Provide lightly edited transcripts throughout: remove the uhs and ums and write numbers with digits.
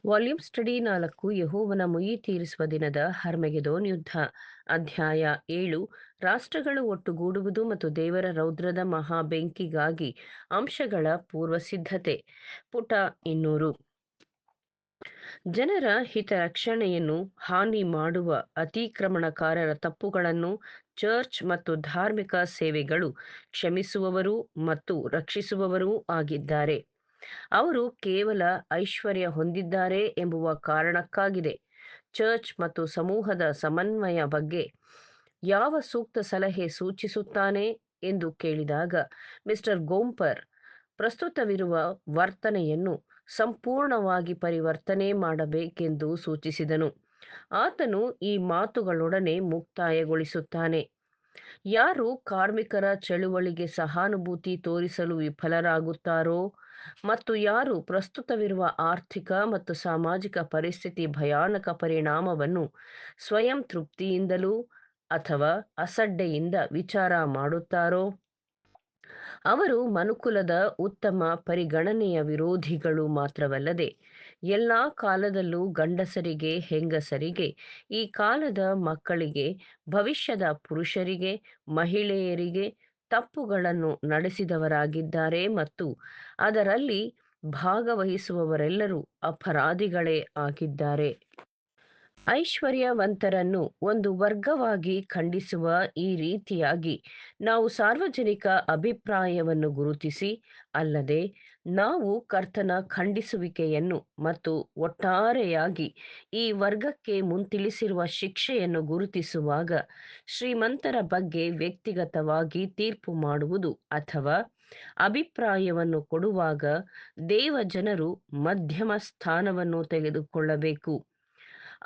Volume study 4 ಯೆಹೋವನ ಮುಯ್ಯಿ ತೀರಿಸುವ ದಿನದ ಹರ್ಮೆಗೆದೋನ್ ಯುದ್ಧ. ಅಧ್ಯಾಯ 7 ರಾಷ್ಟ್ರಗಳು ಒಟ್ಟುಗೂಡುವುದು ಮತ್ತು ದೇವರ ರೌದ್ರದ ಮಹಾ ಬೆಂಕಿಗಾಗಿ ಅಂಶಗಳ ಪೂರ್ವಸಿದ್ಧತೆ. ಪುಟ 200. ಜನರ ಹಿತರಕ್ಷಣೆಯನ್ನು ಹಾನಿ ಮಾಡುವ ಅತಿಕ್ರಮಣಕಾರರ ತಪ್ಪುಗಳನ್ನು ಚರ್ಚ್ ಮತ್ತು ಧಾರ್ಮಿಕ ಸೇವೆಗಳು ಕ್ಷಮಿಸುವವರೂ ಮತ್ತು ರಕ್ಷಿಸುವವರೂ ಆಗಿದ್ದಾರೆ. ಅವರು ಕೇವಲ ಐಶ್ವರ್ಯ ಹೊಂದಿದ್ದಾರೆ ಎಂಬುವ ಕಾರಣಕ್ಕಾಗಿದೆ. ಚರ್ಚ್ ಮತ್ತು ಸಮೂಹದ ಸಮನ್ವಯ ಬಗ್ಗೆ ಯಾವ ಸೂಕ್ತ ಸಲಹೆ ಸೂಚಿಸುತ್ತಾನೆ ಎಂದು ಕೇಳಿದಾಗ ಮಿಸ್ಟರ್ ಗೋಂಪರ್ ಪ್ರಸ್ತುತವಿರುವ ವರ್ತನೆಯನ್ನು ಸಂಪೂರ್ಣವಾಗಿ ಪರಿವರ್ತನೆ ಮಾಡಬೇಕೆಂದು ಸೂಚಿಸಿದನು. ಆತನು ಈ ಮಾತುಗಳೊಡನೆ ಮುಕ್ತಾಯಗೊಳಿಸುತ್ತಾನೆ. ಯಾರು ಕಾರ್ಮಿಕರ ಚಳುವಳಿಗೆ ಸಹಾನುಭೂತಿ ತೋರಿಸಲು ವಿಫಲರಾಗುತ್ತಾರೋ ಮತ್ತು ಯಾರು ಪ್ರಸ್ತುತವಿರುವ ಆರ್ಥಿಕ ಮತ್ತು ಸಾಮಾಜಿಕ ಪರಿಸ್ಥಿತಿ ಭಯಾನಕ ಪರಿಣಾಮವನ್ನು ಸ್ವಯಂ ತೃಪ್ತಿಯಿಂದಲೂ ಅಥವಾ ಅಸಡ್ಡೆಯಿಂದ ವಿಚಾರ ಮಾಡುತ್ತಾರೋ ಅವರು ಮನುಕುಲದ ಉತ್ತಮ ಪರಿಗಣನೆಯ ವಿರೋಧಿಗಳು ಮಾತ್ರವಲ್ಲದೆ ಎಲ್ಲ ಕಾಲದಲ್ಲೂ ಗಂಡಸರಿಗೆ, ಹೆಂಗಸರಿಗೆ, ಈ ಕಾಲದ ಮಕ್ಕಳಿಗೆ, ಭವಿಷ್ಯದ ಪುರುಷರಿಗೆ, ಮಹಿಳೆಯರಿಗೆ ತಪ್ಪುಗಳನ್ನು ನಡೆಸಿದವರಾಗಿದ್ದಾರೆ ಮತ್ತು ಅದರಲ್ಲಿ ಭಾಗವಹಿಸುವವರೆಲ್ಲರೂ ಅಪರಾಧಿಗಳೇ ಆಗಿದ್ದಾರೆ. ಐಶ್ವರ್ಯವಂತರನ್ನು ಒಂದು ವರ್ಗವಾಗಿ ಖಂಡಿಸುವ ಈ ರೀತಿಯಾಗಿ ನಾವು ಸಾರ್ವಜನಿಕ ಅಭಿಪ್ರಾಯವನ್ನು ಗುರುತಿಸಿ, ಅಲ್ಲದೆ ನಾವು ಕರ್ತನ ಖಂಡಿಸುವಿಕೆಯನ್ನು ಮತ್ತು ಒಟ್ಟಾರೆಯಾಗಿ ಈ ವರ್ಗಕ್ಕೆ ಮುಂತಿಳಿಸಿರುವ ಶಿಕ್ಷೆಯನ್ನು ಗುರುತಿಸುವಾಗ, ಶ್ರೀಮಂತರ ಬಗ್ಗೆ ವ್ಯಕ್ತಿಗತವಾಗಿ ತೀರ್ಪು ಮಾಡುವುದು ಅಥವಾ ಅಭಿಪ್ರಾಯವನ್ನು ಕೊಡುವಾಗ ದೇವಜನರು ಮಧ್ಯಮ ಸ್ಥಾನವನ್ನು ತೆಗೆದುಕೊಳ್ಳಬೇಕು.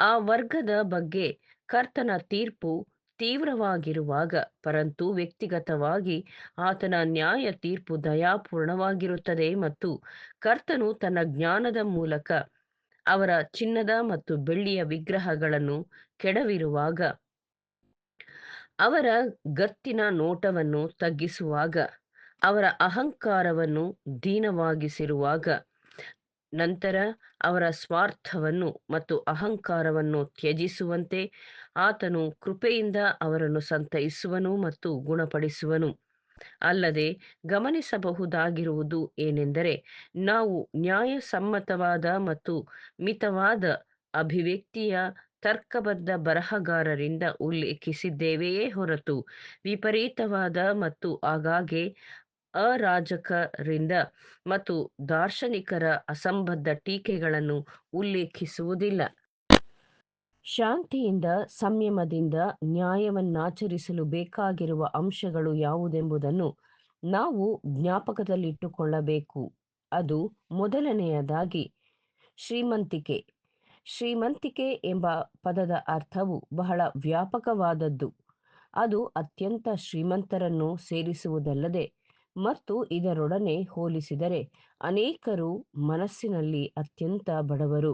ಆ ವರ್ಗದ ಬಗ್ಗೆ ಕರ್ತನ ತೀರ್ಪು ತೀವ್ರವಾಗಿರುವಾಗ, ಪರಂತು ವ್ಯಕ್ತಿಗತವಾಗಿ ಆತನ ನ್ಯಾಯ ತೀರ್ಪು ದಯಾಪೂರ್ಣವಾಗಿರುತ್ತದೆ ಮತ್ತು ಕರ್ತನು ತನ್ನ ಜ್ಞಾನದ ಮೂಲಕ ಅವರ ಚಿನ್ನದ ಮತ್ತು ಬೆಳ್ಳಿಯ ವಿಗ್ರಹಗಳನ್ನು ಕೆಡವಿರುವಾಗ, ಅವರ ಗತ್ತಿನ ನೋಟವನ್ನು ತಗ್ಗಿಸುವಾಗ, ಅವರ ಅಹಂಕಾರವನ್ನು ದೀನವಾಗಿಸಿರುವಾಗ, ನಂತರ ಅವರ ಸ್ವಾರ್ಥವನ್ನು ಮತ್ತು ಅಹಂಕಾರವನ್ನು ತ್ಯಜಿಸುವಂತೆ ಆತನು ಕೃಪೆಯಿಂದ ಅವರನ್ನು ಸಂತೈಸುವನು ಮತ್ತು ಗುಣಪಡಿಸುವನು. ಅಲ್ಲದೆ ಗಮನಿಸಬಹುದಾಗಿರುವುದು ಏನೆಂದರೆ, ನಾವು ನ್ಯಾಯಸಮ್ಮತವಾದ ಮತ್ತು ಮಿತವಾದ ಅಭಿವ್ಯಕ್ತಿಯ ತರ್ಕಬದ್ಧ ಬರಹಗಾರರಿಂದ ಉಲ್ಲೇಖಿಸಿದ್ದೇವೆಯೇ ಹೊರತು ವಿಪರೀತವಾದ ಮತ್ತು ಆಗಾಗ್ಗೆ ಅರಾಜಕರಿಂದ ಮತ್ತು ದಾರ್ಶನಿಕರ ಅಸಂಬದ್ಧ ಟೀಕೆಗಳನ್ನು ಉಲ್ಲೇಖಿಸುವುದಿಲ್ಲ. ಶಾಂತಿಯಿಂದ, ಸಂಯಮದಿಂದ ನ್ಯಾಯವನ್ನಾಚರಿಸಲು ಬೇಕಾಗಿರುವ ಅಂಶಗಳು ಯಾವುದೆಂಬುದನ್ನು ನಾವು ಜ್ಞಾಪಕದಲ್ಲಿಟ್ಟುಕೊಳ್ಳಬೇಕು. ಅದು ಮೊದಲನೆಯದಾಗಿ ಶ್ರೀಮಂತಿಕೆ. ಶ್ರೀಮಂತಿಕೆ ಎಂಬ ಪದದ ಅರ್ಥವು ಬಹಳ ವ್ಯಾಪಕವಾದದ್ದು. ಅದು ಅತ್ಯಂತ ಶ್ರೀಮಂತರನ್ನು ಸೇರಿಸುವುದಲ್ಲದೆ ಮತ್ತು ಇದರೊಡನೆ ಹೋಲಿಸಿದರೆ ಅನೇಕರು ಮನಸ್ಸಿನಲ್ಲಿ ಅತ್ಯಂತ ಬಡವರು.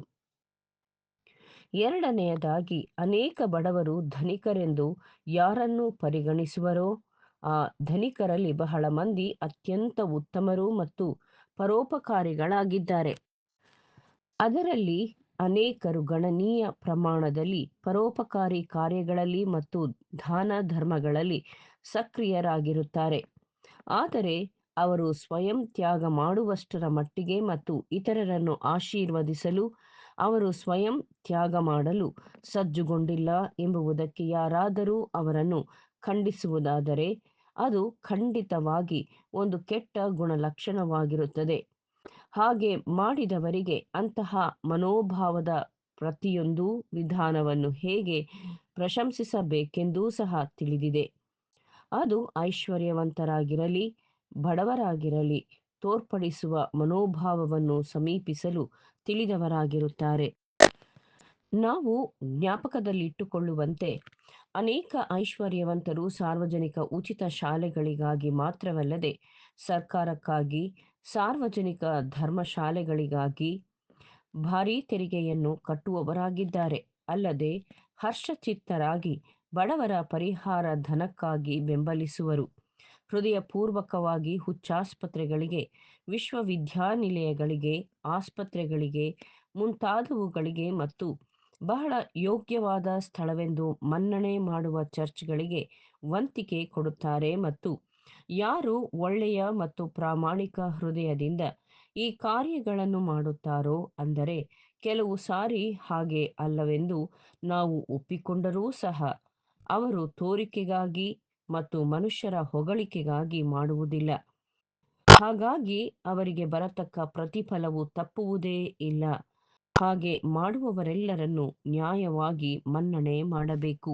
ಎರಡನೆಯದಾಗಿ, ಅನೇಕ ಬಡವರು ಧನಿಕರೆಂದು ಯಾರನ್ನು ಪರಿಗಣಿಸುವರೋ ಆ ಧನಿಕರಲ್ಲಿ ಬಹಳ ಮಂದಿ ಅತ್ಯಂತ ಉತ್ತಮರು ಮತ್ತು ಪರೋಪಕಾರಿಗಳಾಗಿದ್ದಾರೆ. ಅದರಲ್ಲಿ ಅನೇಕರು ಗಣನೀಯ ಪ್ರಮಾಣದಲ್ಲಿ ಪರೋಪಕಾರಿ ಕಾರ್ಯಗಳಲ್ಲಿ ಮತ್ತು ದಾನ ಧರ್ಮಗಳಲ್ಲಿ ಸಕ್ರಿಯರಾಗಿರುತ್ತಾರೆ. ಆದರೆ ಅವರು ಸ್ವಯಂ ತ್ಯಾಗ ಮಾಡುವಷ್ಟರ ಮಟ್ಟಿಗೆ ಮತ್ತು ಇತರರನ್ನು ಆಶೀರ್ವದಿಸಲು ಅವರು ಸ್ವಯಂ ತ್ಯಾಗ ಮಾಡಲು ಸಜ್ಜುಗೊಂಡಿಲ್ಲ ಎಂಬುದಕ್ಕೆ ಯಾರಾದರೂ ಅವರನ್ನು ಖಂಡಿಸುವುದಾದರೆ ಅದು ಖಂಡಿತವಾಗಿ ಒಂದು ಕೆಟ್ಟ ಗುಣಲಕ್ಷಣವಾಗಿರುತ್ತದೆ. ಹಾಗೆ ಮಾಡಿದವರಿಗೆ ಅಂತಹ ಮನೋಭಾವದ ಪ್ರತಿಯೊಂದು ವಿಧಾನವನ್ನು ಹೇಗೆ ಪ್ರಶಂಸಿಸಬೇಕೆಂದೂ ಸಹ ತಿಳಿದಿದೆ. ಅದು ಐಶ್ವರ್ಯವಂತರಾಗಿರಲಿ ಬಡವರಾಗಿರಲಿ ತೋರ್ಪಡಿಸುವ ಮನೋಭಾವವನ್ನು ಸಮೀಪಿಸಲು ತಿಳಿದವರಾಗಿರುತ್ತಾರೆ. ನಾವು ಜ್ಞಾಪಕದಲ್ಲಿಟ್ಟುಕೊಳ್ಳುವಂತೆ ಅನೇಕ ಐಶ್ವರ್ಯವಂತರು ಸಾರ್ವಜನಿಕ ಉಚಿತ ಶಾಲೆಗಳಿಗಾಗಿ ಮಾತ್ರವಲ್ಲದೆ ಸರ್ಕಾರಕ್ಕಾಗಿ, ಸಾರ್ವಜನಿಕ ಧರ್ಮಶಾಲೆಗಳಿಗಾಗಿ ಭಾರೀ ತೆರಿಗೆಯನ್ನು ಕಟ್ಟುವವರಾಗಿದ್ದಾರೆ. ಅಲ್ಲದೆ ಹರ್ಷಚಿತ್ತರಾಗಿ ಬಡವರ ಪರಿಹಾರ ಧನಕ್ಕಾಗಿ ಬೆಂಬಲಿಸುವರು. ಹೃದಯಪೂರ್ವಕವಾಗಿ ಹುಚ್ಚಾಸ್ಪತ್ರೆಗಳಿಗೆ, ವಿಶ್ವವಿದ್ಯಾನಿಲಯಗಳಿಗೆ, ಆಸ್ಪತ್ರೆಗಳಿಗೆ ಮುಂತಾದವುಗಳಿಗೆ ಮತ್ತು ಬಹಳ ಯೋಗ್ಯವಾದ ಸ್ಥಳವೆಂದು ಮನ್ನಣೆ ಮಾಡುವ ಚರ್ಚ್ಗಳಿಗೆ ವಂತಿಕೆ ಕೊಡುತ್ತಾರೆ ಮತ್ತು ಯಾರು ಒಳ್ಳೆಯ ಮತ್ತು ಪ್ರಾಮಾಣಿಕ ಹೃದಯದಿಂದ ಈ ಕಾರ್ಯಗಳನ್ನು ಮಾಡುತ್ತಾರೋ ಅಂದರೆ ಕೆಲವು ಸಾರಿ ಹಾಗೆ ಅಲ್ಲವೆಂದು ನಾವು ಒಪ್ಪಿಕೊಂಡರೂ ಸಹ ಅವರು ತೋರಿಕೆಗಾಗಿ ಮತ್ತು ಮನುಷ್ಯರ ಹೊಗಳಿಕೆಗಾಗಿ ಮಾಡುವುದಿಲ್ಲ. ಹಾಗಾಗಿ ಅವರಿಗೆ ಬರತಕ್ಕ ಪ್ರತಿಫಲವು ತಪ್ಪುವುದೇ ಇಲ್ಲ. ಹಾಗೆ ಮಾಡುವವರೆಲ್ಲರನ್ನು ನ್ಯಾಯವಾಗಿ ಮನ್ನಣೆ ಮಾಡಬೇಕು.